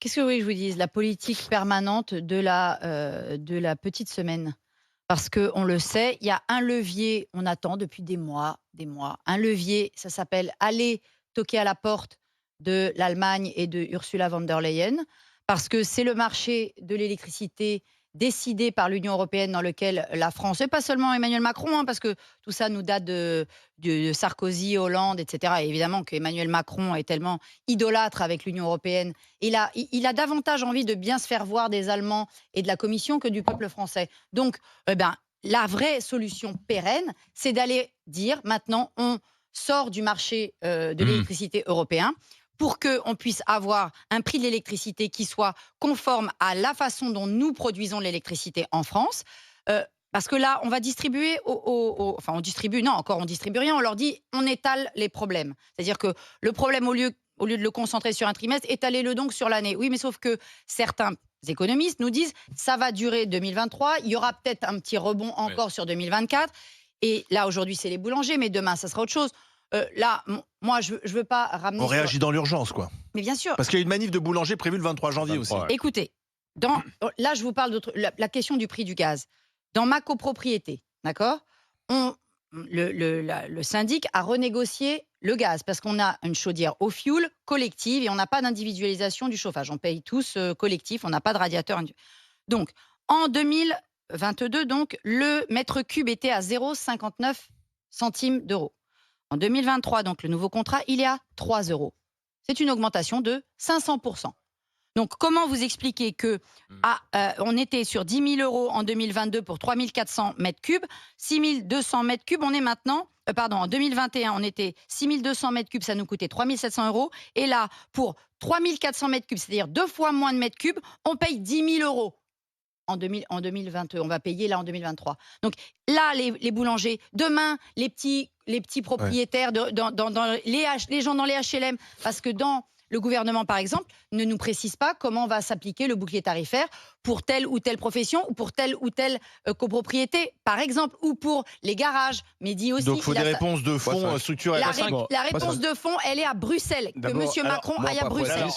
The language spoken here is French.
Qu'est-ce que vous voulez que je vous dise? La politique permanente de la petite semaine. Parce qu'on le sait, il y a un levier, on attend depuis des mois. Un levier, ça s'appelle aller toquer à la porte de l'Allemagne et de Ursula von der Leyen, parce que c'est le marché de l'électricité décidé par l'Union européenne dans lequel la France, et pas seulement Emmanuel Macron, hein, parce que tout ça nous date de Sarkozy, Hollande, etc. Et évidemment qu'Emmanuel Macron est tellement idolâtre avec l'Union européenne. Il a davantage envie de bien se faire voir des Allemands et de la Commission que du peuple français. Donc, la vraie solution pérenne, c'est d'aller dire maintenant, on sort du marché de l'électricité européen pour qu'on puisse avoir un prix de l'électricité qui soit conforme à la façon dont nous produisons l'électricité en France. Parce que là, on va distribuer enfin, on distribue, non, encore on distribue rien, on leur dit, on étale les problèmes. C'est-à-dire que le problème, au lieu de le concentrer sur un trimestre, étalez-le donc sur l'année. Oui, mais sauf que certains économistes nous disent, ça va durer 2023, il y aura peut-être un petit rebond encore sur 2024. Et là, aujourd'hui, c'est les boulangers, mais demain, ça sera autre chose. Là, moi, je veux pas ramener... On réagit dans l'urgence, quoi. Mais bien sûr. Parce qu'il y a une manif de boulanger prévue le 23 janvier aussi. Ouais. Écoutez, là, je vous parle de la question du prix du gaz. Dans ma copropriété, d'accord, le syndic a renégocié le gaz parce qu'on a une chaudière au fioul collective et on n'a pas d'individualisation du chauffage. On paye tous collectif, on n'a pas de radiateur. Donc, en 2022, donc, le mètre cube était à 0,59 centimes d'euros. En 2023, donc, le nouveau contrat, il est à 3 euros. C'est une augmentation de 500%. Donc, comment vous expliquer que on était sur 10 000 euros en 2022 pour 3 400 mètres cubes, 6 200 mètres cubes, on est maintenant... en 2021, on était 6 200 mètres cubes, ça nous coûtait 3 700 euros. Et là, pour 3 400 mètres cubes, c'est-à-dire 2 fois moins de mètres cubes, on paye 10 000 euros. En 2022, on va payer là en 2023. Donc là, les boulangers, demain, les petits propriétaires, les gens dans les HLM, parce que le gouvernement, par exemple, ne nous précise pas comment va s'appliquer le bouclier tarifaire pour telle ou telle profession ou pour telle ou telle copropriété, par exemple, ou pour les garages. Mais dit aussi... Donc il faut des réponses de fonds structurelles. La réponse de fond, elle est à Bruxelles. Que M. Macron aille à Bruxelles.